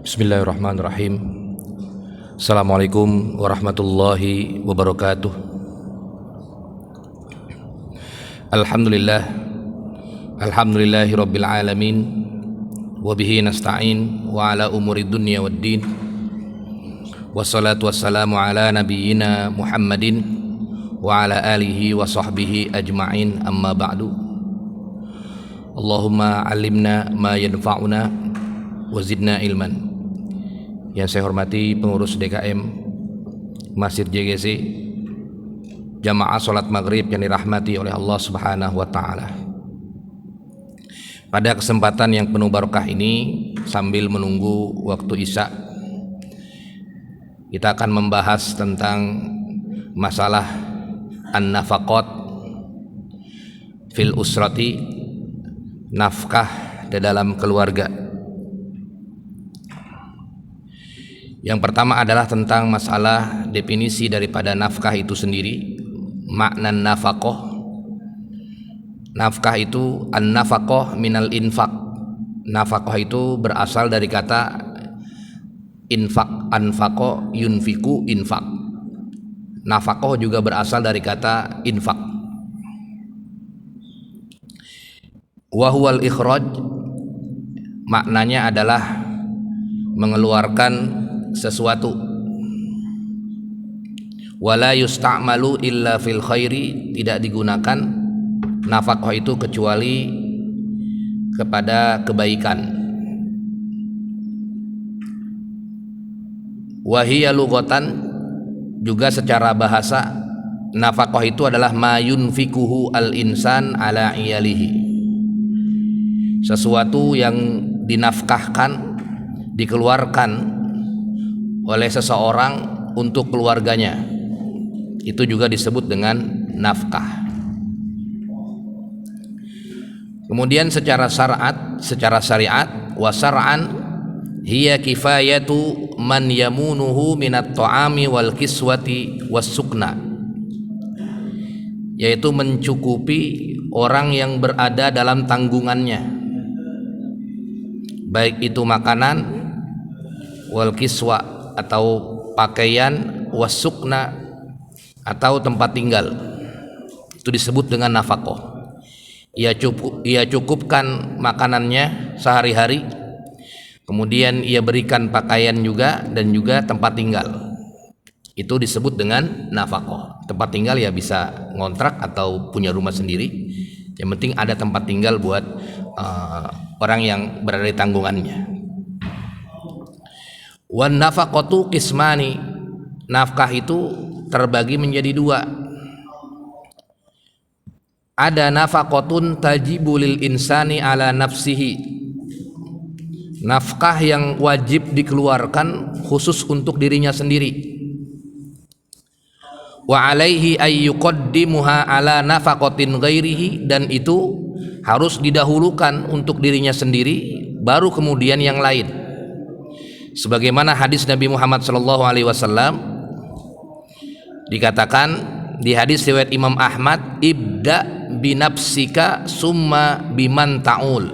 Bismillahirrahmanirrahim. Assalamualaikum warahmatullahi wabarakatuh. Alhamdulillah, alhamdulillahi rabbil alamin, wabihi nasta'in wa ala umuri dunya waddin, wassalatu wassalamu ala nabiyyina Muhammadin wa ala alihi wa sahbihi ajma'in, amma ba'du. Allahumma alimna ma yanfa'una wa zidna ilman. Yang saya hormati pengurus DKM Masjid JGC, jamaah sholat maghrib yang dirahmati oleh Allah Subhanahu wa Ta'ala. Pada kesempatan yang penuh barakah ini, sambil menunggu waktu Isya, kita akan membahas tentang masalah an-nafaqat fil usrati, nafkah di dalam keluarga. Yang pertama adalah tentang masalah definisi daripada nafkah itu sendiri, makna nafaqah. Nafkah itu an-nafaqah minal infaq. Nafaqah itu berasal dari kata infaq, anfaqo yunfiku infaq. Nafaqah juga berasal dari kata infaq. Wa huwal ikhraj, maknanya adalah mengeluarkan sesuatu. Wala yusta'malu illa fil khairi, tidak digunakan nafkah itu kecuali kepada kebaikan. Wahiyya lughatan, juga secara bahasa nafkah itu adalah ma yunfikuhu al insan ala iyalihi, sesuatu yang dinafkahkan, dikeluarkan oleh seseorang untuk keluarganya. Itu juga disebut dengan nafkah. Kemudian secara syariat wa syar'an hiya kifayatu man yamunuhu minat ta'ami wal kiswati was sukna, yaitu mencukupi orang yang berada dalam tanggungannya, baik itu makanan, wal kiswa atau pakaian, wasukna atau tempat tinggal. Itu disebut dengan nafkah. Ia cukupkan makanannya sehari-hari, kemudian ia berikan pakaian juga, dan juga tempat tinggal. Itu disebut dengan nafkah. Tempat tinggal ya bisa ngontrak atau punya rumah sendiri, yang penting ada tempat tinggal buat orang yang berada di tanggungannya. Wan nafaqatu qismani, nafkah itu terbagi menjadi dua. Ada nafaqatun tajibu lil insani ala nafsihi, nafkah yang wajib dikeluarkan khusus untuk dirinya sendiri. Wa alaihi ay yuqaddimuha ala nafaqatin ghairihi, dan itu harus didahulukan untuk dirinya sendiri, baru kemudian yang lain. Sebagaimana hadis Nabi Muhammad SAW dikatakan di hadis riwayat Imam Ahmad, ibda binafsika summa biman ta'ul,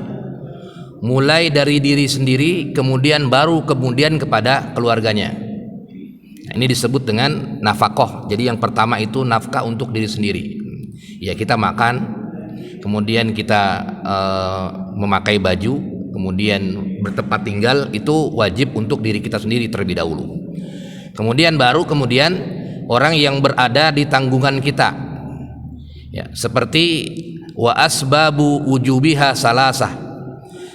mulai dari diri sendiri kemudian kepada keluarganya. Nah, ini disebut dengan nafkah. Jadi yang pertama itu nafkah untuk diri sendiri, ya kita makan, kemudian kita memakai baju, kemudian bertempat tinggal, itu wajib untuk diri kita sendiri terlebih dahulu. Kemudian orang yang berada di tanggungan kita, ya, seperti wa asbabu wujubiha salasah,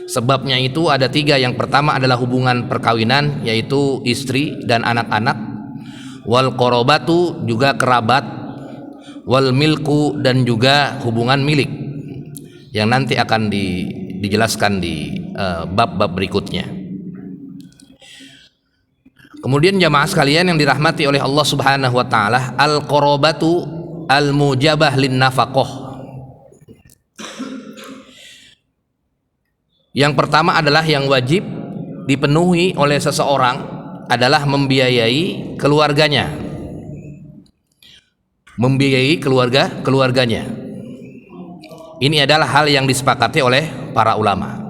sebabnya itu ada tiga. Yang pertama adalah hubungan perkawinan, yaitu istri dan anak-anak, wal qorobatu, juga kerabat, wal milku, dan juga hubungan milik, yang nanti akan dijelaskan di bab-bab berikutnya. Kemudian jamaah sekalian yang dirahmati oleh Allah Subhanahu wa Ta'ala, al-qorobatu al-mujabah lin nafaqah. Yang pertama adalah yang wajib dipenuhi oleh seseorang adalah membiayai keluarganya, keluarganya. Ini adalah hal yang disepakati oleh para ulama.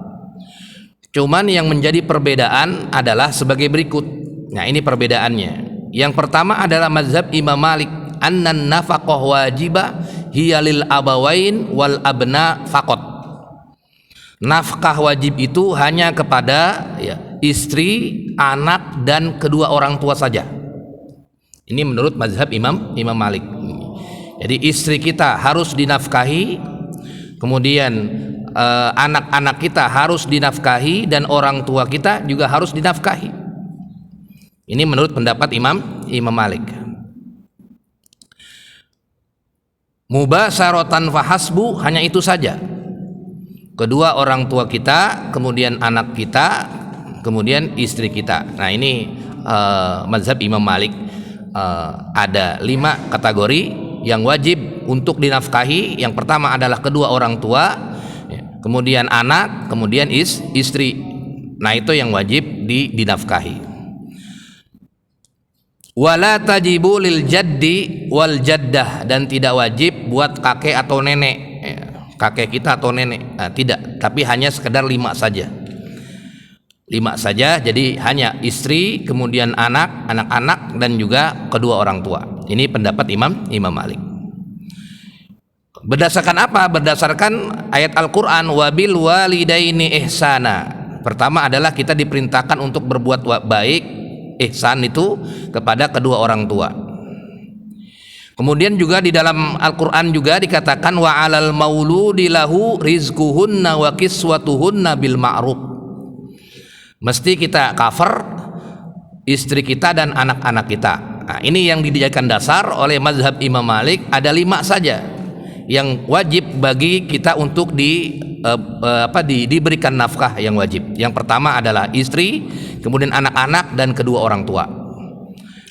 Cuman yang menjadi perbedaan adalah sebagai berikut. Nah, ini perbedaannya. Yang pertama adalah mazhab Imam Malik, annan nafaqah wajibah hiya lil abawain wal abna faqat. Nafkah wajib itu hanya kepada istri, anak dan kedua orang tua saja. Ini menurut mazhab Imam Malik. Jadi istri kita harus dinafkahi, kemudian anak-anak kita harus dinafkahi, dan orang tua kita juga harus dinafkahi. Ini menurut pendapat Imam Malik. Mubasharatan fahasbu, hanya itu saja. Kedua orang tua kita, kemudian anak kita, kemudian istri kita. Nah, ini mazhab Imam Malik. Ada 5 kategori yang wajib untuk dinafkahi. Yang pertama adalah kedua orang tua, kemudian anak, kemudian istri. Nah, itu yang wajib dinafkahi. Wala tajibu lil jaddi wal jaddah, dan tidak wajib buat kakek atau nenek, kakek kita atau nenek. Nah, tidak, tapi hanya sekedar 5 saja. 5 saja, jadi hanya istri, kemudian anak, anak-anak, dan juga kedua orang tua. Ini pendapat Imam Malik. Berdasarkan apa? Berdasarkan ayat Al-Quran, wabil walidaini ihsana. Pertama adalah kita diperintahkan untuk berbuat baik, ihsan itu kepada kedua orang tua. Kemudian juga di dalam Al-Quran juga dikatakan wa alal mauludi lahu rizquhunna wa kiswatuhunna bil ma'ruf. Mesti kita cover istri kita dan anak-anak kita. Nah, ini yang dijadikan dasar oleh mazhab Imam Malik. Ada 5 saja yang wajib bagi kita untuk diberikan nafkah yang wajib. Yang pertama adalah istri, kemudian anak-anak dan kedua orang tua.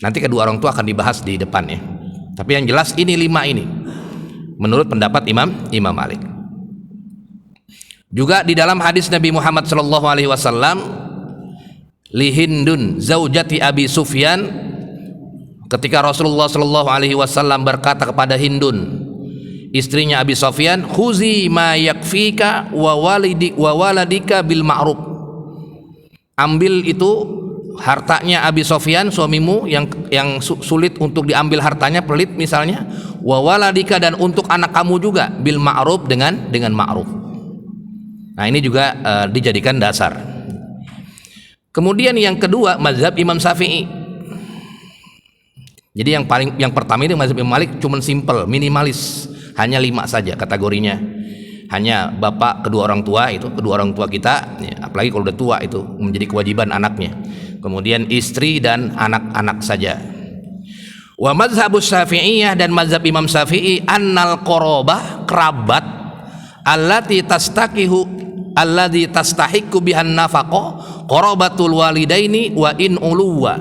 Nanti kedua orang tua akan dibahas di depan ya. Tapi yang jelas ini 5 ini menurut pendapat Imam Malik. Juga di dalam hadis Nabi Muhammad SAW, li Hindun zaujati Abi Sufyan, ketika Rasulullah SAW berkata kepada Hindun, istrinya Abi Sufyan, khuzi ma yakfika wa waladika bil ma'ruf. Ambil itu hartanya Abi Sufyan, suamimu yang sulit untuk diambil hartanya, pelit misalnya, wa waladika, dan untuk anak kamu juga, bil ma'ruf, dengan ma'ruf. Nah, ini juga dijadikan dasar. Kemudian yang kedua mazhab Imam Syafi'i. Jadi yang pertama ini mazhab Imam Malik cuman simple, minimalis, hanya 5 saja kategorinya. Hanya bapak, kedua orang tua, itu kedua orang tua kita ya, apalagi kalau udah tua itu menjadi kewajiban anaknya. Kemudian istri dan anak-anak saja. Wa mazhabus Syafi'iyah, dan mazhab Imam Syafi'i, annal qarabah, kerabat, allati tastahiqu bihan nafaqah, qarabatul walidaini wa in uluwa,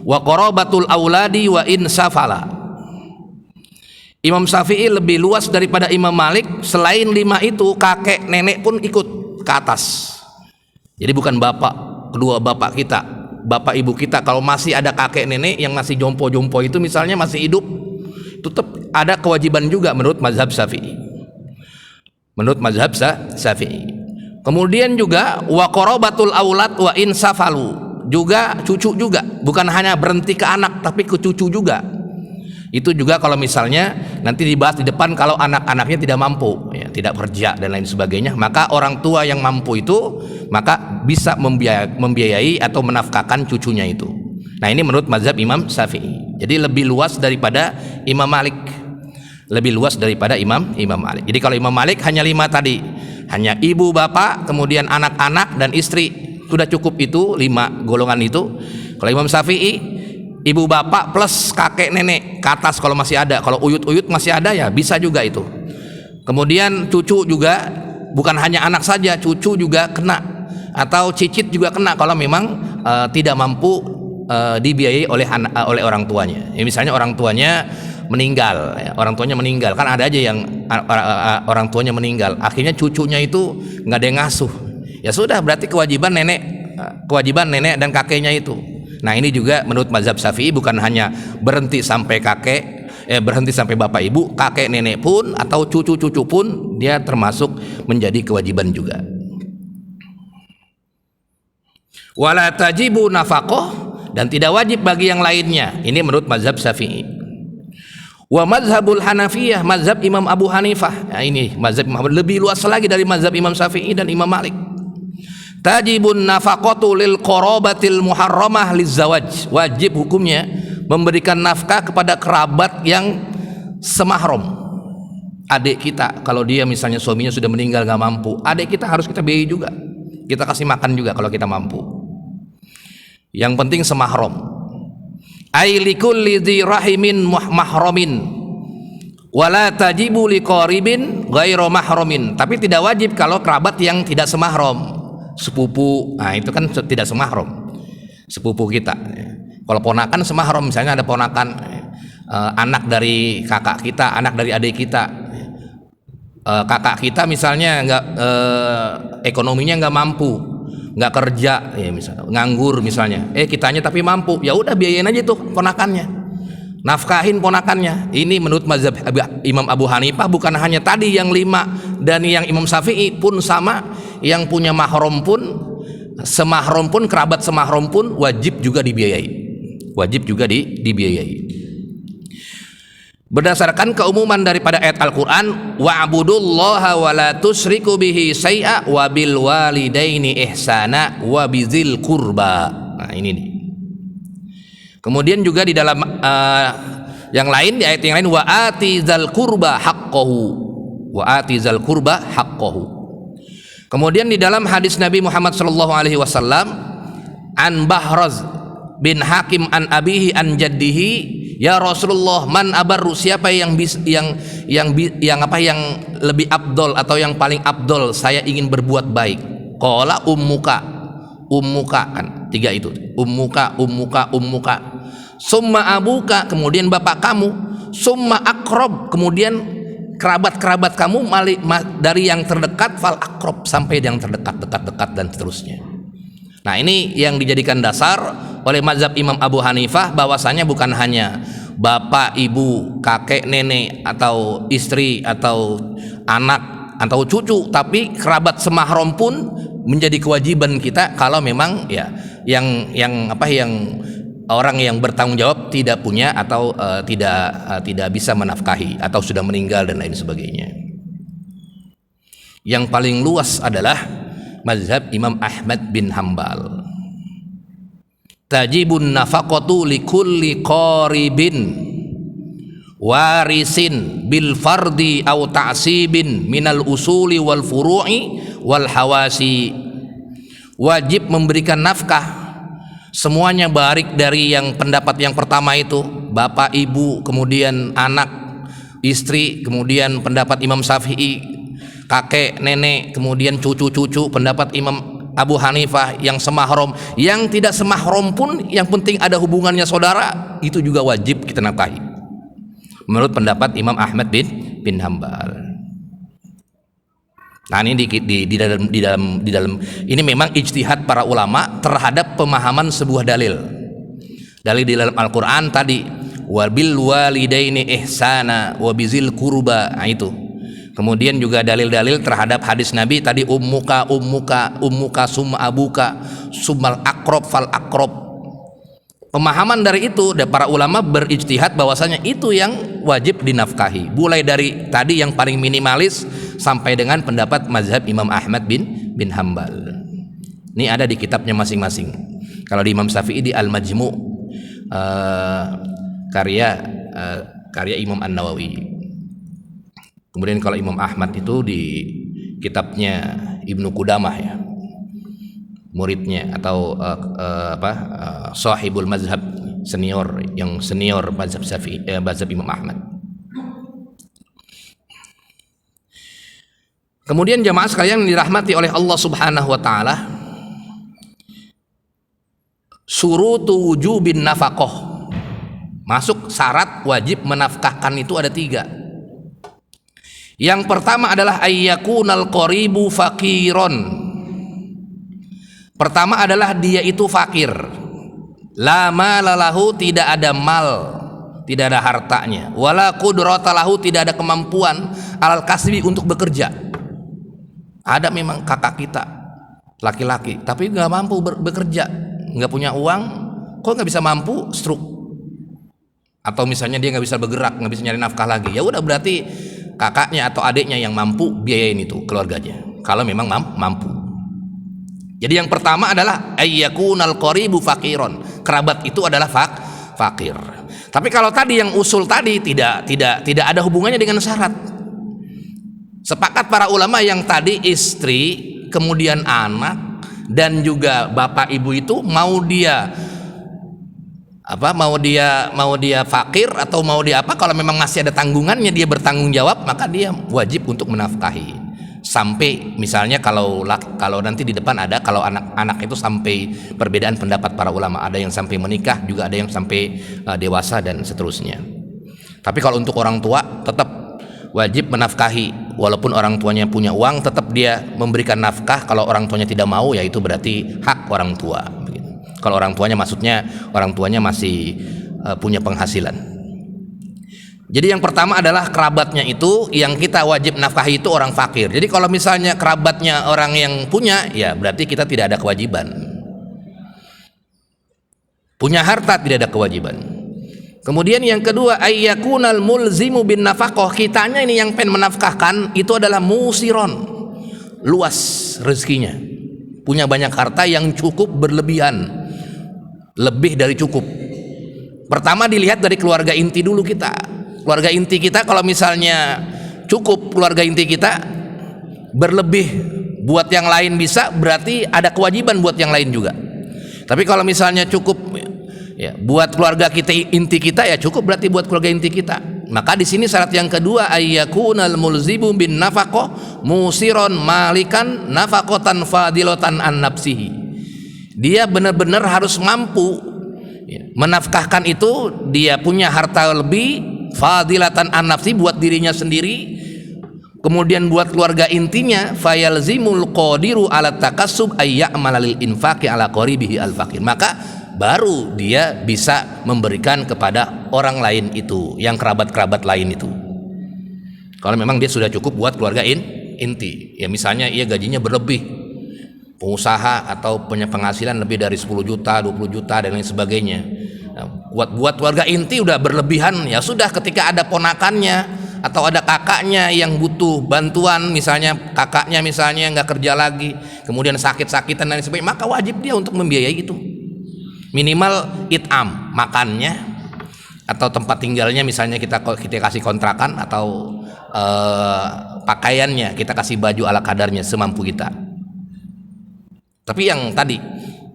wa qarabatul auladi wa in safala. Imam Syafi'i lebih luas daripada Imam Malik. Selain 5 itu, kakek nenek pun ikut ke atas. Jadi bukan bapak, kedua bapak kita, bapak ibu kita. Kalau masih ada kakek nenek yang masih jompo-jompo itu misalnya masih hidup, tetap ada kewajiban juga menurut mazhab Syafi'i. Menurut mazhab Syafi'i. Kemudian juga wa qarabatul aulad wa in safalu, juga cucu juga, bukan hanya berhenti ke anak tapi ke cucu juga. Itu juga kalau misalnya nanti dibahas di depan, kalau anak-anaknya tidak mampu ya, tidak kerja dan lain sebagainya, maka orang tua yang mampu itu maka bisa membiayai atau menafkahkan cucunya itu. Nah, ini menurut mazhab Imam Syafi'i. Jadi lebih luas daripada Imam Malik. Lebih luas daripada Imam Malik. Jadi kalau Imam Malik hanya 5 tadi, hanya ibu, bapak, kemudian anak-anak dan istri, sudah cukup itu 5 golongan itu. Kalau Imam Syafi'i, ibu bapak plus kakek nenek ke atas kalau masih ada. Kalau uyut-uyut masih ada ya bisa juga itu. Kemudian cucu juga, bukan hanya anak saja, cucu juga kena, atau cicit juga kena kalau memang tidak mampu dibiayai oleh orang tuanya. Ya, misalnya orang tuanya meninggal, ya, orang tuanya meninggal, kan ada aja yang orang tuanya meninggal, akhirnya cucunya itu nggak ada yang ngasuh. Ya sudah, berarti kewajiban nenek dan kakeknya itu. Nah, ini juga menurut mazhab Syafi'i bukan hanya berhenti sampai berhenti sampai bapak ibu, kakek nenek pun atau cucu-cucu pun dia termasuk menjadi kewajiban juga. Wala tajibu nafaqah, dan tidak wajib bagi yang lainnya. Ini menurut mazhab Syafi'i. Wa mazhabul Hanafiyah, mazhab Imam Abu Hanifah. Nah, ini mazhab Muhammad lebih luas lagi dari mazhab Imam Syafi'i dan Imam Malik. Tajibun nafaqatu lil qarabatil muharramah lizawaj. Wajib hukumnya memberikan nafkah kepada kerabat yang semahram. Adik kita, kalau dia misalnya suaminya sudah meninggal nggak mampu, adik kita harus kita biayai juga. Kita kasih makan juga kalau kita mampu. Yang penting semahram. Ai likulli dzi rahimin mahramin wala tajibu liqaribin ghairu mahramin. Tapi tidak wajib kalau kerabat yang tidak semahram. Sepupu, nah itu kan tidak semahram. Sepupu kita. Kalau ponakan semahram, misalnya ada ponakan anak dari kakak kita, anak dari adik kita. Kakak kita misalnya ekonominya nggak mampu, nggak kerja, ya misalnya nganggur misalnya, kitanya tapi mampu, ya udah biayain aja tuh ponakannya, nafkahin ponakannya. Ini menurut mazhab Imam Abu Hanifah, bukan hanya tadi yang 5 dan yang Imam Syafi'i pun sama, yang punya mahram pun, semahram pun, kerabat semahram pun wajib juga dibiayai, wajib juga dibiayai. Berdasarkan keumuman daripada ayat Al-Quran, wa'budullaha wa la tusyriku bihi syai'a wa bil walidaini ihsana wa bizil qurba. Nah ini nih. Kemudian juga di dalam yang lain, di ayat yang lain, wa atizal qurba haqqahu, wa atizal qurba haqqahu. Kemudian di dalam hadis Nabi Muhammad sallallahu alaihi wasallam, an Bahraz bin Hakim an abihi an jaddihi, ya Rasulullah, man abarru, siapa yang lebih abdol atau yang paling abdol, saya ingin berbuat baik. Qala ummuka, kan 3 itu, ummuka, summa abuka, kemudian bapak kamu, summa akrob, kemudian kerabat kamu dari yang terdekat, fal akrob, sampai yang terdekat, dekat dan seterusnya. Nah ini yang dijadikan dasar oleh mazhab Imam Abu Hanifah, bahwasanya bukan hanya bapak, ibu, kakek, nenek, atau istri, atau anak, atau cucu, tapi kerabat semahram pun menjadi kewajiban kita kalau memang ya yang orang yang bertanggung jawab tidak punya atau tidak bisa menafkahi atau sudah meninggal dan lain sebagainya. Yang paling luas adalah mazhab Imam Ahmad bin Hambal. Tajibun nafaqatu likulli qaribin warisin bil fardi aw ta'sibin minal usuli wal furu'i wal hawasi. Wajib memberikan nafkah semuanya, baik dari yang pendapat yang pertama itu, bapak, ibu, kemudian anak, istri, kemudian pendapat Imam Syafi'i, kakek, nenek, kemudian cucu-cucu, pendapat Imam Abu Hanifah, yang semahram, yang tidak semahram pun yang penting ada hubungannya saudara, itu juga wajib kita nafkahi menurut pendapat Imam Ahmad bin Hambal. Nah ini di dalam ini memang ijtihad para ulama terhadap pemahaman sebuah dalil di dalam Al-Quran tadi, wabil walidaini ihsana wa bizil qurba. Nah itu. Kemudian juga dalil-dalil terhadap hadis Nabi tadi, ummuka summa abuka summal akrob fal akrob. Pemahaman dari itu para ulama berijtihad bahwasanya itu yang wajib dinafkahi, mulai dari tadi yang paling minimalis sampai dengan pendapat mazhab Imam Ahmad bin Hambal. Ini ada di kitabnya masing-masing. Kalau di Imam Syafi'i di Al-Majmu', karya Imam An-Nawawi. Kemudian kalau Imam Ahmad itu di kitabnya Ibnu Qudamah, ya, muridnya atau sahibul mazhab, senior mazhab Syafi'i, mazhab Imam Ahmad. Kemudian jamaah sekalian dirahmati oleh Allah Subhanahu wa taala, surutu wujubin nafaqah, masuk syarat wajib menafkahkan itu ada 3. Yang pertama adalah ayyakunal qaribu faqiron. Pertama adalah dia itu fakir, la malalahu, tidak ada mal, tidak ada hartanya, wala qudrata lahu, tidak ada kemampuan alal kasbi, untuk bekerja. Ada memang kakak kita laki-laki tapi nggak mampu bekerja, nggak punya uang, kok nggak bisa mampu, stroke, atau misalnya dia nggak bisa bergerak, nggak bisa nyari nafkah lagi, ya udah berarti kakaknya atau adiknya yang mampu biayain itu keluarganya kalau memang mampu. Jadi yang pertama adalah ayyakunal qaribu faqiron, kerabat itu adalah fakir. Tapi kalau tadi yang usul tadi tidak ada hubungannya dengan syarat. Sepakat para ulama yang tadi istri, kemudian anak, dan juga bapak ibu itu mau dia fakir atau mau dia apa, kalau memang masih ada tanggungannya, dia bertanggung jawab, maka dia wajib untuk menafkahi. Sampai misalnya kalau nanti di depan ada, kalau anak-anak itu sampai perbedaan pendapat para ulama, ada yang sampai menikah, juga ada yang sampai dewasa dan seterusnya. Tapi kalau untuk orang tua tetap wajib menafkahi, walaupun orang tuanya punya uang, tetap dia memberikan nafkah. Kalau orang tuanya tidak mau, ya itu berarti hak orang tua. Kalau orang tuanya, maksudnya orang tuanya masih punya penghasilan. Jadi yang pertama adalah kerabatnya itu yang kita wajib nafkahi itu orang fakir. Jadi kalau misalnya kerabatnya orang yang punya, ya berarti kita tidak ada kewajiban. Punya harta tidak ada kewajiban. Kemudian yang kedua, ayyakunal mulzimu bin nafaqah, kitanya ini yang pengen menafkahkan itu adalah musiron, luas rezekinya, punya banyak harta yang cukup berlebihan, lebih dari cukup. Pertama dilihat dari keluarga inti dulu kita. Keluarga inti kita kalau misalnya cukup, keluarga inti kita berlebih buat yang lain bisa, berarti ada kewajiban buat yang lain juga. Tapi kalau misalnya cukup ya buat keluarga kita, inti kita, ya cukup berarti buat keluarga inti kita. Maka di sini syarat yang kedua, ayyakunal mulzimu bin nafaqah musiron malikan nafaqatan fadilatan an nafsihi. Dia benar-benar harus mampu menafkahkan itu, dia punya harta lebih, fadilatan an nafsi, buat dirinya sendiri, kemudian buat keluarga intinya. Fayalzimul qadiru ala takassub ayya'mala lil infaqi ala qaribihi al faqir, maka baru dia bisa memberikan kepada orang lain itu, yang kerabat-kerabat lain itu, kalau memang dia sudah cukup buat keluarga inti. Ya misalnya ia gajinya berlebih, pengusaha atau punya penghasilan lebih dari 10 juta, 20 juta dan lain sebagainya. Nah, buat keluarga inti udah berlebihan, ya sudah, ketika ada ponakannya atau ada kakaknya yang butuh bantuan, misalnya kakaknya misalnya nggak kerja lagi, kemudian sakit-sakitan dan sebagainya, maka wajib dia untuk membiayai itu. Minimal it'am, makannya atau tempat tinggalnya, misalnya kita kasih kontrakan, atau pakaiannya kita kasih baju ala kadarnya semampu kita. Tapi yang tadi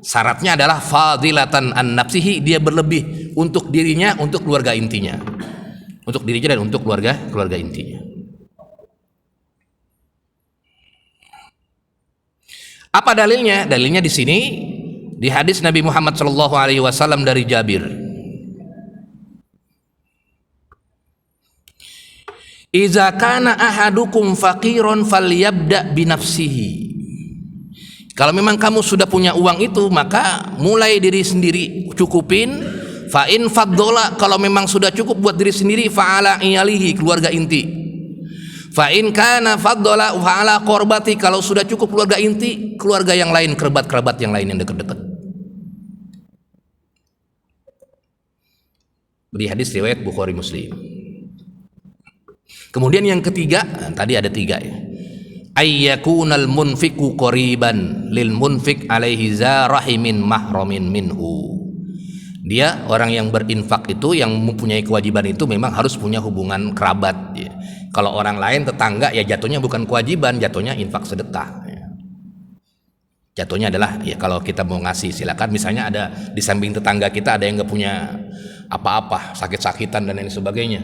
syaratnya adalah fadilatan an nafsihi, dia berlebih untuk dirinya, untuk keluarga intinya, untuk dirinya dan untuk keluarga intinya. Apa dalilnya? Dalilnya di sini di hadis Nabi Muhammad SAW dari Jabir. Iza kana ahadukum faqiron falyabda binafsihi. Kalau memang kamu sudah punya uang itu, maka mulai diri sendiri, cukupin. Fa in faddola, kalau memang sudah cukup buat diri sendiri, fa'ala iyalihi, keluarga inti. Fa in kana faddola fa'ala qorbati, kalau sudah cukup keluarga inti, keluarga yang lain, kerabat-kerabat yang lain yang dekat-dekat. Di hadis riwayat Bukhari Muslim. Kemudian yang ketiga, tadi ada 3 ya. Ayyakunal munfiqu qoriban lil munfiq alaihi za rahimin mahramin minhu. Dia orang yang berinfak itu, yang mempunyai kewajiban itu, memang harus punya hubungan kerabat ya. Kalau orang lain, tetangga, ya jatuhnya bukan kewajiban, jatuhnya infak sedekah ya. Jatuhnya adalah ya kalau kita mau ngasih, silakan. Misalnya ada di samping tetangga kita ada yang nggak punya apa-apa, sakit-sakitan dan lain sebagainya,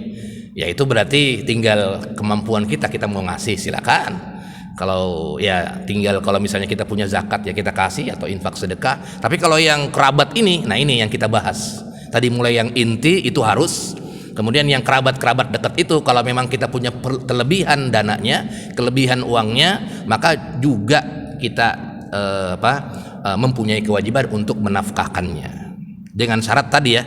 ya itu berarti tinggal kemampuan kita mau ngasih, silakan. Kalau ya tinggal, kalau misalnya kita punya zakat, ya kita kasih, atau infak sedekah. Tapi kalau yang kerabat ini, nah ini yang kita bahas tadi, mulai yang inti itu harus, kemudian yang kerabat-kerabat dekat itu, kalau memang kita punya kelebihan dananya, kelebihan uangnya, maka juga kita mempunyai kewajiban untuk menafkahkannya, dengan syarat tadi ya,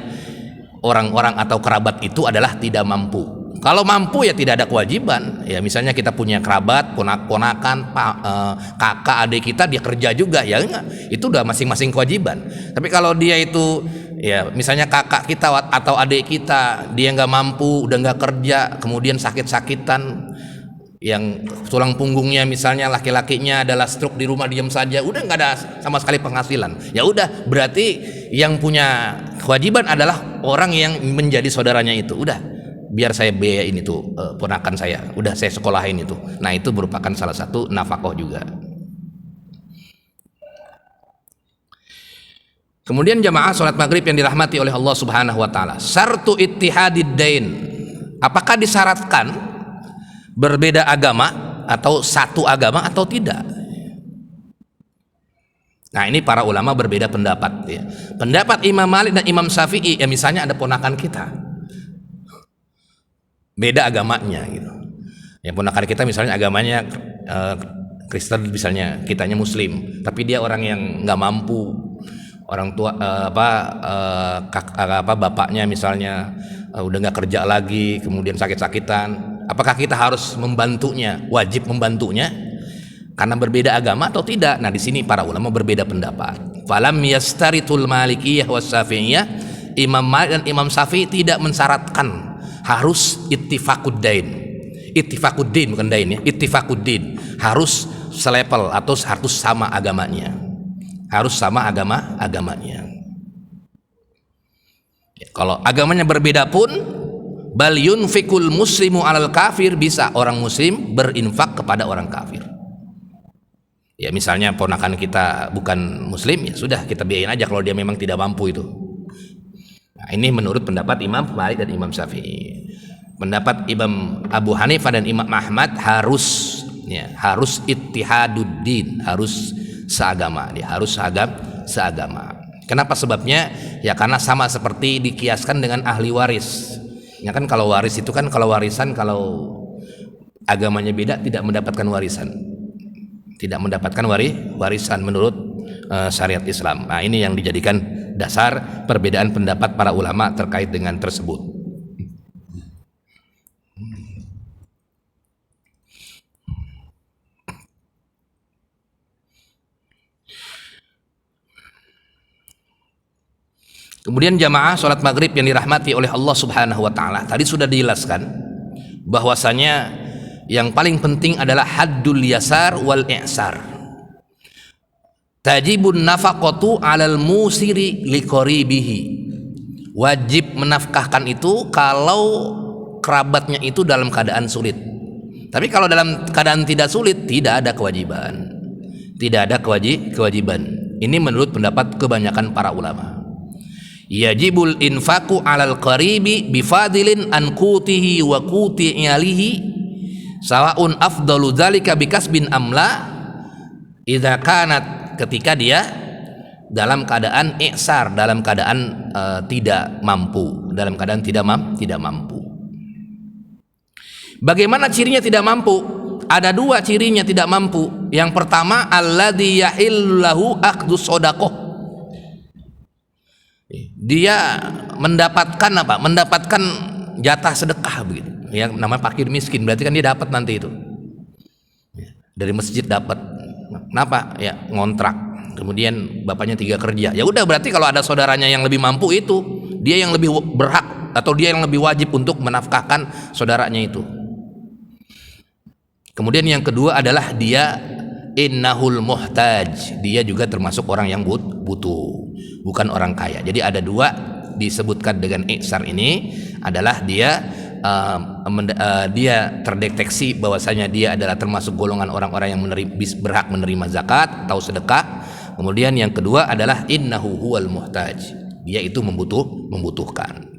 orang-orang atau kerabat itu adalah tidak mampu. Kalau mampu ya tidak ada kewajiban. Ya misalnya kita punya kerabat, ponakan, kakak, adik kita dia kerja juga, ya enggak. Itu udah masing-masing kewajiban. Tapi kalau dia itu ya misalnya kakak kita atau adik kita dia nggak mampu, udah nggak kerja, kemudian sakit-sakitan, yang tulang punggungnya misalnya laki-lakinya adalah stroke, di rumah diam saja, udah nggak ada sama sekali penghasilan, ya udah berarti yang punya kewajiban adalah orang yang menjadi saudaranya itu. Udah, biar saya biayain itu ponakan saya, udah saya sekolahin itu. Nah itu merupakan salah satu nafkah juga. Kemudian jamaah sholat maghrib yang dirahmati oleh Allah Subhanahu Wa Taala, syartu ittihadid dain, apakah disyaratkan berbeda agama atau satu agama atau tidak? Nah ini para ulama berbeda pendapat ya. Pendapat Imam Malik dan Imam Syafi'i, ya misalnya ada ponakan kita beda agamanya gitu. Ya ponakan kita misalnya agamanya Kristen, misalnya kitanya Muslim, tapi dia orang yang nggak mampu, orang tua bapaknya misalnya udah nggak kerja lagi, kemudian sakit-sakitan. Apakah kita harus membantunya, wajib membantunya karena berbeda agama atau tidak? Nah di sini para ulama berbeda pendapat. Falam yastaritul Malikiyah was Syafi'iyah, Imam Malik dan Imam Syafi'i tidak mensyaratkan harus ittifaquddin. Ittifaquddin bukan dain ya, ittifaquddin, harus selevel atau harus sama agamanya. Harus sama agamanya. Ya, kalau agamanya berbeda pun, bal yunfikul muslimu alal kafir, bisa orang muslim berinfak kepada orang kafir. Ya misalnya ponakan kita bukan muslim, ya sudah kita biayain aja kalau dia memang tidak mampu itu. Nah, ini menurut pendapat Imam Malik dan Imam Syafi'i. Pendapat Imam Abu Hanifah dan Imam Ahmad harus ittihaduddin, harus seagama, dia harus seagama. Kenapa sebabnya? Ya karena sama seperti dikiaskan dengan ahli waris. Ya kan kalau waris itu kan, kalau warisan, kalau agamanya beda tidak mendapatkan warisan. Tidak mendapatkan warisan menurut syariat Islam. Nah, ini yang dijadikan dasar perbedaan pendapat para ulama terkait dengan tersebut. Kemudian jamaah sholat maghrib yang dirahmati oleh Allah Subhanahu Wa Taala, tadi sudah dijelaskan bahwasanya yang paling penting adalah haddul yasar wal i'sar. Tajibun nafaqatu 'alal musiri liqaribihi. Wajib menafkahkan itu kalau kerabatnya itu dalam keadaan sulit. Tapi kalau dalam keadaan tidak sulit, tidak ada kewajiban. Tidak ada kewajiban. Ini menurut pendapat kebanyakan para ulama. Yajibul infaku 'alal qaribi bifadilin an qutihi wa quti iyalihi sawaun afdalu dzalika bikasbin amla idza kanat, ketika dia dalam keadaan i'sar, dalam keadaan tidak mampu, dalam keadaan tidak mampu. Bagaimana cirinya tidak mampu? Ada dua cirinya tidak mampu. Yang pertama, alladzi yahillahu aqdus shadaqah. Dia mendapatkan apa? Mendapatkan jatah sedekah begitu. Yang namanya fakir miskin, berarti kan dia dapat nanti itu. Dari masjid dapat. Kenapa? Ya ngontrak. Kemudian bapaknya 3 kerja. Ya udah, berarti kalau ada saudaranya yang lebih mampu itu, dia yang lebih berhak atau dia yang lebih wajib untuk menafkahkan saudaranya itu. Kemudian yang kedua adalah dia innahul muhtaj, dia juga termasuk orang yang butuh, bukan orang kaya. Jadi ada dua disebutkan dengan i'sar ini, adalah dia dia terdeteksi bahwasanya dia adalah termasuk golongan orang-orang yang berhak menerima zakat atau sedekah. Kemudian yang kedua adalah innahu huwal muhtaj, dia itu membutuhkan.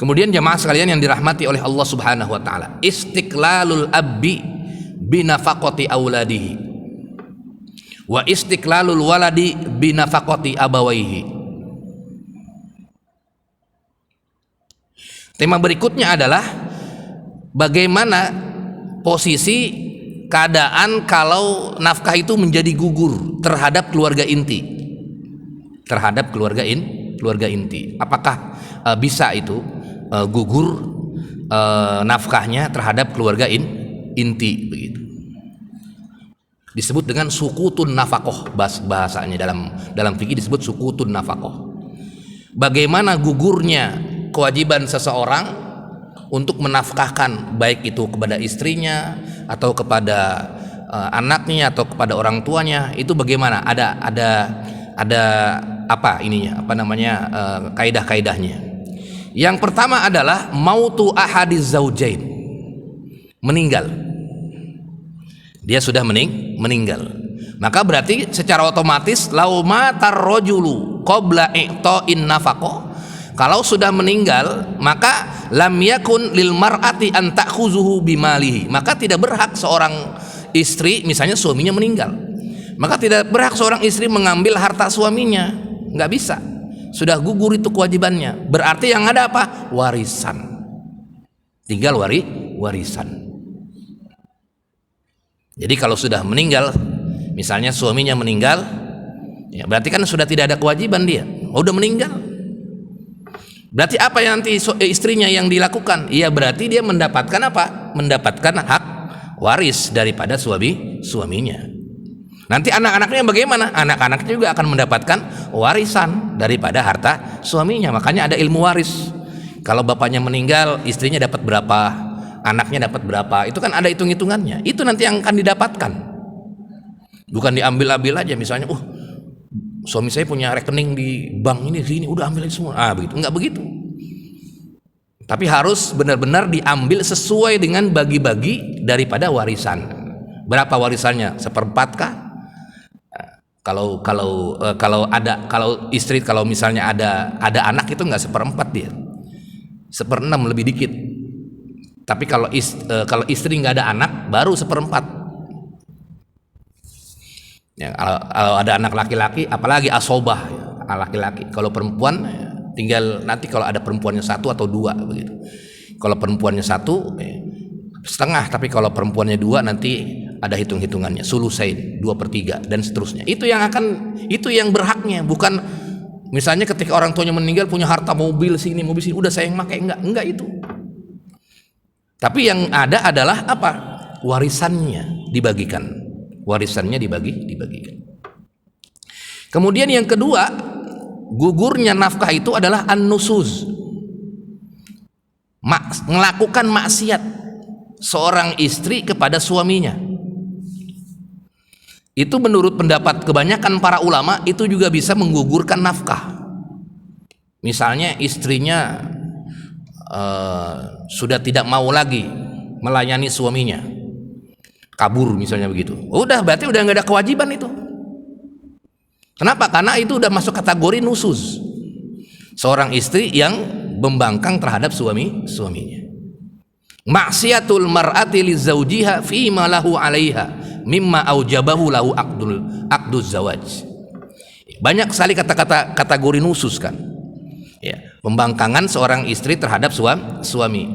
Kemudian jamaah sekalian yang dirahmati oleh Allah Subhanahu wa taala, istiqlalul abbi binafaqati auladihi wa istiqlalul waladi binafaqati abawaihi. Tema berikutnya adalah bagaimana posisi keadaan kalau nafkah itu menjadi gugur terhadap keluarga inti, keluarga inti. Apakah bisa itu gugur nafkahnya terhadap keluarga inti begitu? Disebut dengan sukutun nafkah, bahasanya dalam fikih disebut sukutun nafkah. Bagaimana gugurnya kewajiban seseorang untuk menafkahkan, baik itu kepada istrinya atau kepada anaknya atau kepada orang tuanya, itu bagaimana? Ada apa ininya? Apa namanya? Kaidah-kaidahnya. Yang pertama adalah mautu ahadiz zaujain, meninggal. Dia sudah meninggal. Maka berarti secara otomatis lau matar rajulu qabla i'ta'in nafaqah, kalau sudah meninggal maka lam yakun lil mar'ati an ta'khuzuhu bimalihi, maka tidak berhak seorang istri, misalnya suaminya meninggal, maka tidak berhak seorang istri mengambil harta suaminya, nggak bisa, sudah gugur itu kewajibannya. Berarti yang ada apa? Warisan, tinggal warisan. Jadi kalau sudah meninggal, misalnya suaminya meninggal, ya berarti kan sudah tidak ada kewajiban dia, udah meninggal. Berarti apa yang nanti istrinya yang dilakukan? Iya, berarti dia mendapatkan apa? Mendapatkan hak waris daripada suaminya. Nanti anak-anaknya bagaimana? Anak-anaknya juga akan mendapatkan warisan daripada harta suaminya. Makanya ada ilmu waris. Kalau bapaknya meninggal, istrinya dapat berapa, anaknya dapat berapa, itu kan ada hitung-hitungannya. Itu nanti yang akan didapatkan. Bukan diambil-ambil aja, misalnya suami saya punya rekening di bank ini sini, udah ambil aja semua. Begitu. Enggak begitu. Tapi harus benar-benar diambil sesuai dengan bagi-bagi daripada warisan. Berapa warisannya? 1/4 kah? Kalau istri, kalau misalnya ada anak, itu enggak 1/4 dia. 1/6 lebih dikit. Tapi kalau istri nggak ada anak, baru 1/4. Ya, kalau ada anak laki-laki, apalagi asobah, laki-laki. Kalau perempuan, tinggal nanti kalau ada perempuannya 1 atau 2 begitu. Kalau perempuannya 1, setengah. Tapi kalau perempuannya 2, nanti ada hitung-hitungannya, sulusain 2/3 dan seterusnya. Itu yang berhaknya. Bukan misalnya ketika orang tuanya meninggal punya harta mobil sini, udah saya yang pakai, enggak itu. Tapi yang ada adalah apa? Warisannya dibagikan. Dibagikan. Kemudian yang kedua, gugurnya nafkah itu adalah an-nusuz. Melakukan maksiat seorang istri kepada suaminya. Itu menurut pendapat kebanyakan para ulama, itu juga bisa menggugurkan nafkah. Misalnya istrinya sudah tidak mau lagi melayani suaminya, kabur misalnya begitu, berarti udah nggak ada kewajiban itu. Kenapa? Karena itu udah masuk kategori nusuz, seorang istri yang membangkang terhadap suaminya. Maksiatul mar'ati li zaujiha fi ma lahu 'alaiha mimma aujabahu lahu aqduz zawaj. Banyak sekali kata-kata kategori nusuz kan. Ya, pembangkangan seorang istri terhadap suami.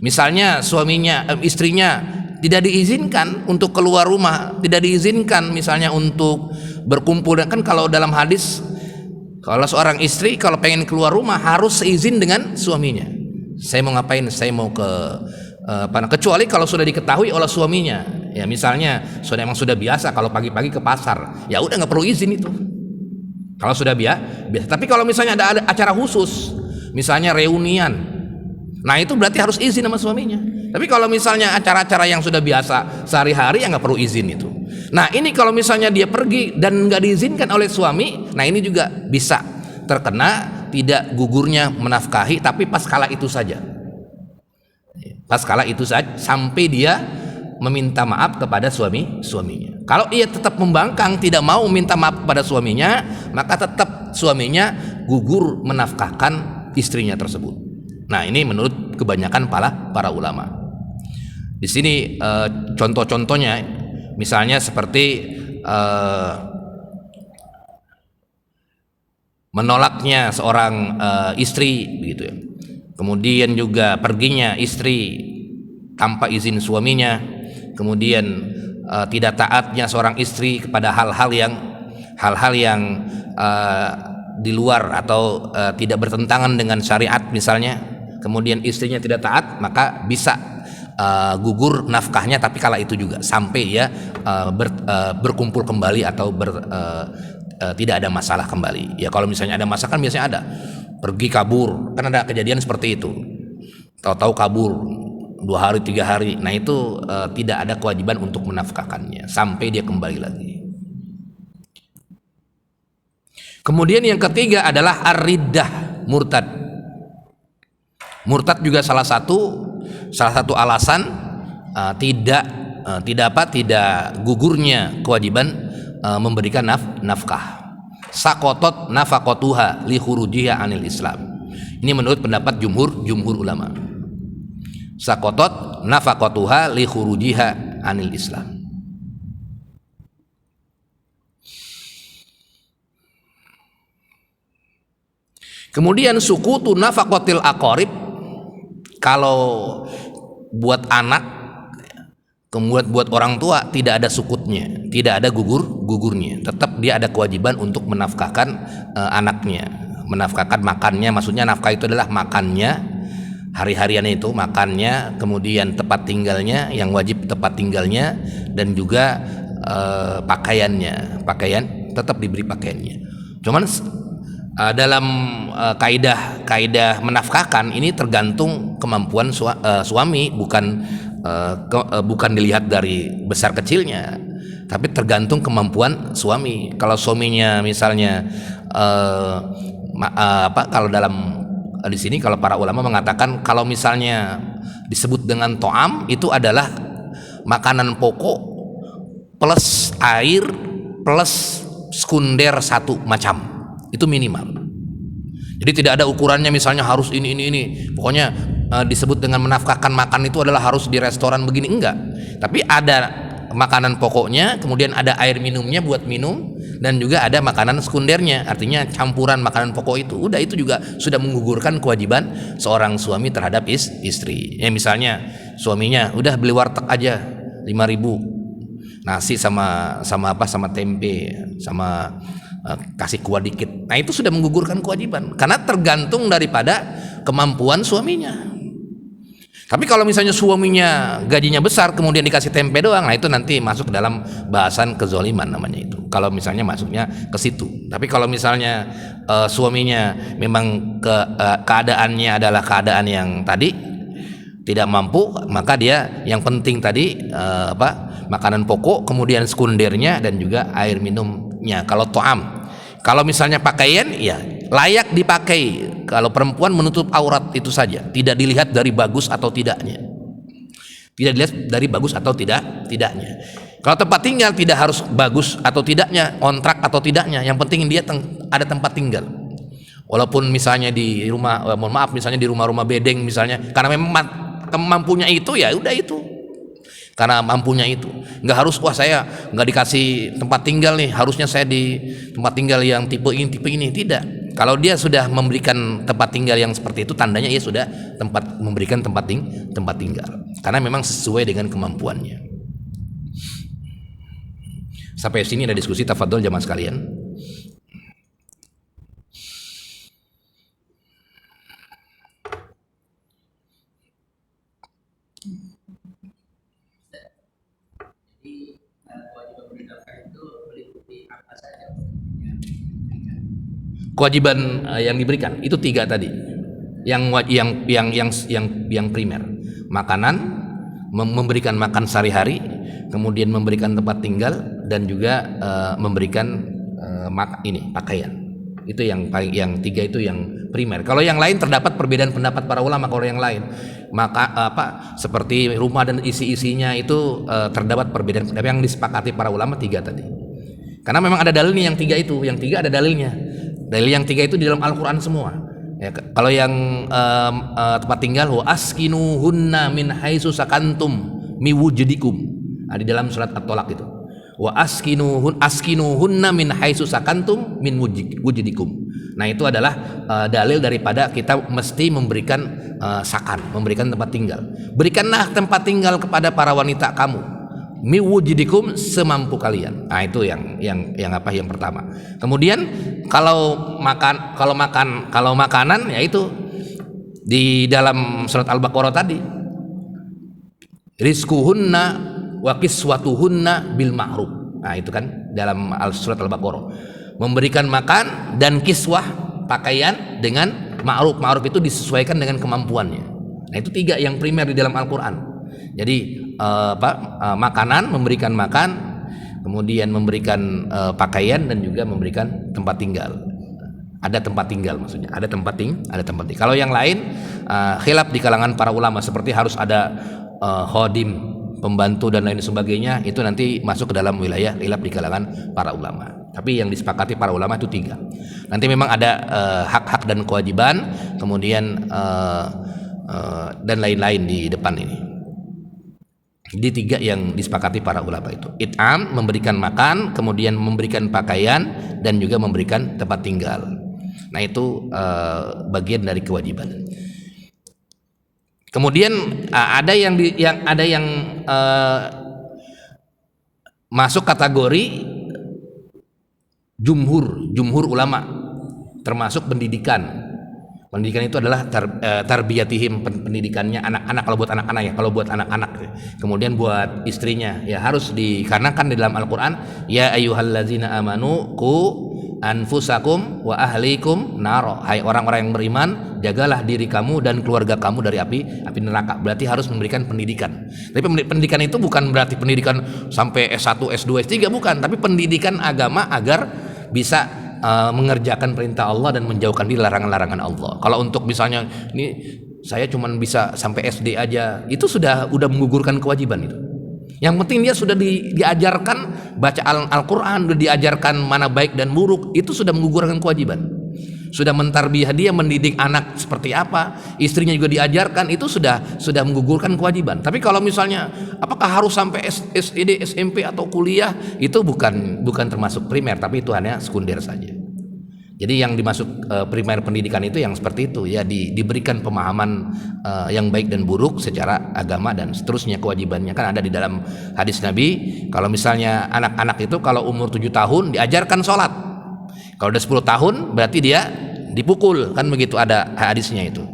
Misalnya istrinya tidak diizinkan untuk keluar rumah, tidak diizinkan misalnya untuk berkumpul. Dan kan kalau dalam hadis, kalau seorang istri kalau pengen keluar rumah harus seizin dengan suaminya. Saya mau ngapain? Saya mau ke kecuali kalau sudah diketahui oleh suaminya. Ya misalnya emang sudah biasa kalau pagi-pagi ke pasar, ya udah nggak perlu izin itu. Kalau sudah biasa. Tapi kalau misalnya ada acara khusus, misalnya reunian, nah itu berarti harus izin sama suaminya. Tapi kalau misalnya acara-acara yang sudah biasa sehari-hari, ya nggak perlu izin itu. Nah ini kalau misalnya dia pergi dan nggak diizinkan oleh suami, nah ini juga bisa terkena tidak gugurnya menafkahi, tapi pas kala itu saja. Sampai dia meminta maaf kepada suaminya. Kalau ia tetap membangkang, tidak mau minta maaf kepada suaminya, maka tetap suaminya gugur menafkahkan istrinya tersebut. Nah, ini menurut kebanyakan para ulama. Di sini contoh-contohnya, misalnya seperti menolaknya seorang istri, begitu ya. Kemudian juga perginya istri tanpa izin suaminya, kemudian tidak taatnya seorang istri kepada hal-hal yang di luar atau tidak bertentangan dengan syariat misalnya, kemudian istrinya tidak taat, maka bisa gugur nafkahnya, tapi kala itu juga sampai ya berkumpul kembali atau tidak ada masalah kembali. Ya kalau misalnya ada masalah kan biasanya ada pergi kabur, kan ada kejadian seperti itu, tahu-tahu kabur 2 hari 3 hari, nah itu tidak ada kewajiban untuk menafkahkannya sampai dia kembali lagi. Kemudian yang ketiga adalah ar-riddah, murtad. Murtad juga salah satu alasan tidak gugurnya kewajiban memberikan nafkah. Sakotot nafaqatuha li khurujiha anil Islam. Ini menurut pendapat jumhur ulama. Sakotot nafaqatuha li khurujiha anil Islam. Kemudian sukutu nafaqatil aqarib, kalau buat anak, kemudian buat orang tua tidak ada sukutnya, tidak ada gugurnya, tetap dia ada kewajiban untuk menafkahkan anaknya, menafkahkan makannya. Maksudnya nafkah itu adalah makannya, hari-hariannya itu makannya, kemudian tempat tinggalnya, yang wajib tempat tinggalnya, dan juga pakaian tetap diberi pakaiannya. Cuman dalam kaidah menafkahkan ini tergantung kemampuan suami, bukan dilihat dari besar kecilnya, tapi tergantung kemampuan suami. Kalau suaminya misalnya kalau dalam di sini kalau para ulama mengatakan kalau misalnya disebut dengan to'am itu adalah makanan pokok plus air plus sekunder satu macam, itu minimal. Jadi tidak ada ukurannya misalnya harus ini. Pokoknya disebut dengan menafkahkan makan itu adalah harus di restoran begini, enggak. Tapi ada makanan pokoknya, kemudian ada air minumnya buat minum, dan juga ada makanan sekundernya, artinya campuran makanan pokok itu. Udah, itu juga sudah menggugurkan kewajiban seorang suami terhadap istri. Ya misalnya suaminya udah beli warteg aja 5.000, nasi sama tempe sama kasih kuah dikit. Nah itu sudah menggugurkan kewajiban karena tergantung daripada kemampuan suaminya. Tapi kalau misalnya suaminya gajinya besar kemudian dikasih tempe doang, nah itu nanti masuk ke dalam bahasan kezoliman namanya itu. Kalau misalnya masuknya ke situ. Tapi kalau misalnya suaminya memang keadaannya adalah keadaan yang tadi tidak mampu, maka dia yang penting tadi makanan pokok, kemudian sekundernya, dan juga air minumnya. Kalau to'am, kalau misalnya pakaian, ya layak dipakai. Kalau perempuan menutup aurat itu saja, tidak dilihat dari bagus atau tidaknya, tidak dilihat dari bagus atau tidaknya. Kalau tempat tinggal tidak harus bagus atau tidaknya, kontrak atau tidaknya, yang penting dia ada tempat tinggal. Walaupun misalnya di rumah, mohon maaf, misalnya di rumah-rumah bedeng misalnya, karena memang kemampunya itu, ya udah itu. Karena mampunya itu, nggak harus wah saya nggak dikasih tempat tinggal nih, harusnya saya di tempat tinggal yang tipe ini, tidak. Kalau dia sudah memberikan tempat tinggal yang seperti itu, tandanya ia sudah memberikan tempat tinggal, karena memang sesuai dengan kemampuannya. Sampai sini ada diskusi, tafadhol jamaah sekalian. Kewajiban yang diberikan itu 3 tadi, yang primer, makanan, memberikan makan sehari-hari, kemudian memberikan tempat tinggal, dan juga memberikan pakaian. Itu yang 3 itu yang primer. Kalau yang lain terdapat perbedaan pendapat para ulama. Kalau yang lain seperti rumah dan isi-isinya itu terdapat perbedaan pendapat. Yang disepakati para ulama 3 tadi, karena memang ada dalilnya yang 3 itu. Yang 3 ada dalilnya. Dalil yang 3 itu di dalam Al-Quran semua. Ya, kalau yang tempat tinggal, wa askinuhunna min haitsu sakantum mi wujdikum. Di dalam surat At-Tolak itu. Wa askinuhunna min haitsu sakantum min wujdikum. Nah itu adalah dalil daripada kita mesti memberikan sakan, memberikan tempat tinggal. Berikanlah tempat tinggal kepada para wanita kamu, miwujidikum, semampu kalian. Nah itu yang pertama. Kemudian kalau makanan ya itu di dalam surat Al-Baqarah tadi, rizquhunna wa kiswatuhunna bil ma'ruf. Nah itu kan dalam surat Al-Baqarah, memberikan makan dan kiswah, pakaian dengan ma'ruf. Ma'ruf itu disesuaikan dengan kemampuannya. Nah itu 3 yang primer di dalam Al-Quran. Jadi makanan, memberikan makan, kemudian memberikan pakaian, dan juga memberikan tempat tinggal. Ada tempat tinggal, maksudnya ada tempat tinggal. Kalau yang lain khilaf di kalangan para ulama, seperti harus ada khodim, pembantu dan lain sebagainya, itu nanti masuk ke dalam wilayah khilaf di kalangan para ulama. Tapi yang disepakati para ulama itu 3. Nanti memang ada hak-hak dan kewajiban, kemudian dan lain-lain di depan ini. Jadi 3 yang disepakati para ulama itu. It'am, memberikan makan, kemudian memberikan pakaian, dan juga memberikan tempat tinggal. Nah itu bagian dari kewajiban. Kemudian ada yang masuk kategori jumhur ulama, termasuk pendidikan. Pendidikan itu adalah tarbiyatihim, pendidikannya anak-anak. Kalau buat anak-anak ya, kalau buat anak-anak. Kemudian buat istrinya ya harus dikarenakan di dalam Al-Qur'an, ya ayyuhallazina amanu qu anfusakum wa ahlikum naro. Hai orang-orang yang beriman, jagalah diri kamu dan keluarga kamu dari api neraka. Berarti harus memberikan pendidikan. Tapi pendidikan itu bukan berarti pendidikan sampai S1, S2, S3, bukan, tapi pendidikan agama agar bisa mengerjakan perintah Allah dan menjauhkan diri larangan-larangan Allah. Kalau untuk misalnya ini saya cuma bisa sampai SD aja, itu sudah menggugurkan kewajiban itu. Yang penting dia sudah diajarkan baca Al-Quran, sudah diajarkan mana baik dan buruk, itu sudah menggugurkan kewajiban. Sudah mentarbiyah dia, mendidik anak seperti apa, istrinya juga diajarkan, itu sudah menggugurkan kewajiban. Tapi kalau misalnya apakah harus sampai SD, SMP atau kuliah, itu bukan termasuk primer, tapi itu hanya sekunder saja. Jadi yang dimasuk primer pendidikan itu yang seperti itu ya, diberikan pemahaman yang baik dan buruk secara agama dan seterusnya. Kewajibannya kan ada di dalam hadis Nabi, kalau misalnya anak-anak itu kalau umur 7 tahun diajarkan sholat, kalau udah 10 tahun berarti dia dipukul, kan begitu ada hadisnya itu.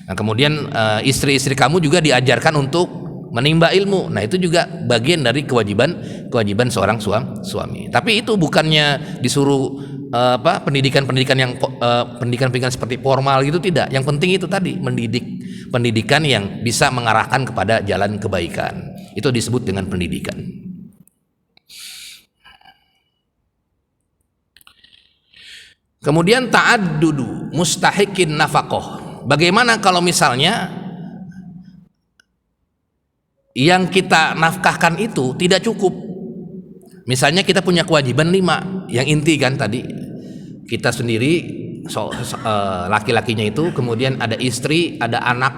Nah, kemudian istri-istri kamu juga diajarkan untuk menimba ilmu. Nah itu juga bagian dari kewajiban seorang suami. Tapi itu bukannya disuruh pendidikan yang pendidikan seperti formal gitu, tidak. Yang penting itu tadi, pendidikan yang bisa mengarahkan kepada jalan kebaikan. Itu disebut dengan pendidikan. Kemudian ta'addudu mustahikin nafaqah. Bagaimana kalau misalnya yang kita nafkahkan itu tidak cukup? Misalnya kita punya kewajiban 5, yang inti kan tadi, kita sendiri laki-lakinya itu, kemudian ada istri, ada anak,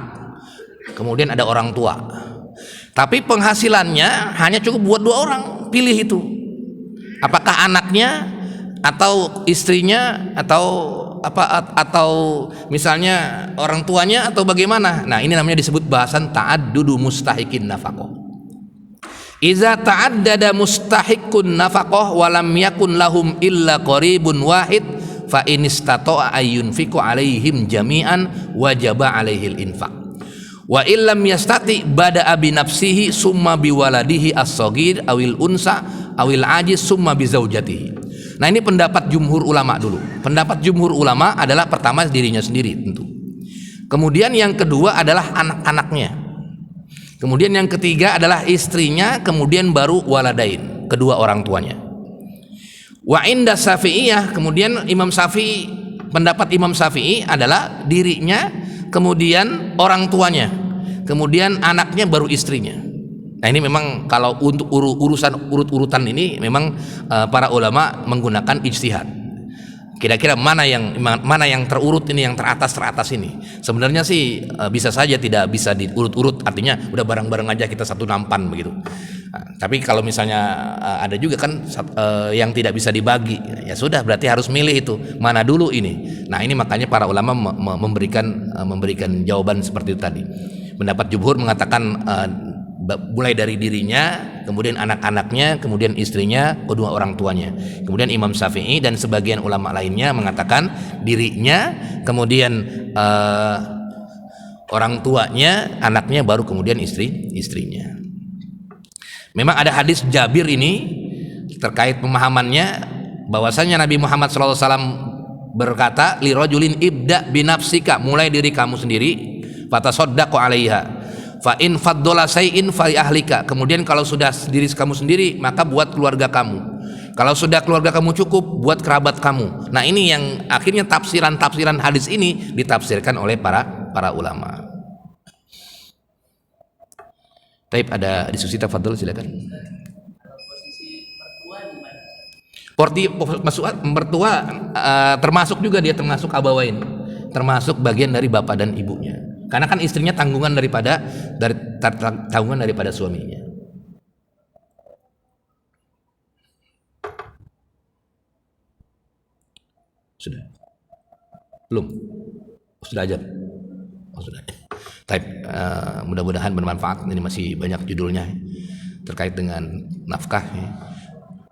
kemudian ada orang tua. Tapi penghasilannya hanya cukup buat 2 orang, pilih itu. Apakah anaknya atau istrinya atau misalnya orang tuanya atau bagaimana? Nah, ini namanya disebut bahasan ta'addudu mustahikin nafaqah. Iza ta'addada mustahiqun nafaqah wa lam yakun lahum illa qaribun wahid fa in istata'a ayyunfiqu alaihim jami'an wajaba alaihil infaq. Wa illam yastati bada'a bi nafsihi summa bi waladihi as-saghir awil unsa awil ajiz summa bi zaujatihi. Nah ini pendapat jumhur ulama dulu. Pendapat jumhur ulama adalah pertama dirinya sendiri tentu. Kemudian yang kedua adalah anak-anaknya. Kemudian yang ketiga adalah istrinya, kemudian baru waladain, kedua orang tuanya. Wa inda Syafi'iyah, kemudian Imam Syafi'i, pendapat Imam Syafi'i adalah dirinya, kemudian orang tuanya, kemudian anaknya, baru istrinya. Nah ini memang kalau untuk urusan urut-urutan ini memang para ulama menggunakan ijtihad. Kira-kira mana yang terurut ini, yang teratas ini. Sebenarnya sih bisa saja tidak bisa diurut-urut, artinya udah bareng-bareng aja kita satu nampan begitu. Nah, tapi kalau misalnya ada juga kan yang tidak bisa dibagi, ya sudah berarti harus milih itu mana dulu ini. Nah ini makanya para ulama memberikan jawaban seperti itu tadi. Pendapat jumhur mengatakan mulai dari dirinya, kemudian anak-anaknya, kemudian istrinya, kedua orang tuanya. Kemudian Imam Syafi'i dan sebagian ulama lainnya mengatakan dirinya, kemudian orang tuanya, anaknya, baru kemudian istrinya. Memang ada hadis Jabir ini terkait pemahamannya, bahwasanya Nabi Muhammad SAW berkata, li rajulin ibda binafsika, mulai diri kamu sendiri, fatasaddaqu 'alaiha, fa in faddola say'in fa ahlika, kemudian kalau sudah diri kamu sendiri maka buat keluarga kamu, kalau sudah keluarga kamu cukup buat kerabat kamu. Nah ini yang akhirnya tafsiran hadis ini ditafsirkan oleh para ulama. Taib, ada diskusi, tafadhol silakan. Posisi mertua termasuk juga dia, termasuk abawain, termasuk bagian dari bapak dan ibunya. Karena kan istrinya tanggungan daripada suaminya. Sudah? Belum? Oh, sudah aja. Oh, sudah. Baik, mudah-mudahan bermanfaat. Ini masih banyak judulnya terkait dengan nafkah.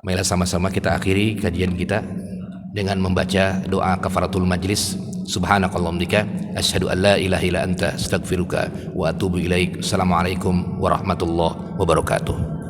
Marilah sama-sama kita akhiri kajian kita dengan membaca doa kafaratul majlis. Subhanakallahumma bika asyhadu an la ilaha illa anta astaghfiruka wa atubu ilaik. Assalamualaikum warahmatullahi wabarakatuh.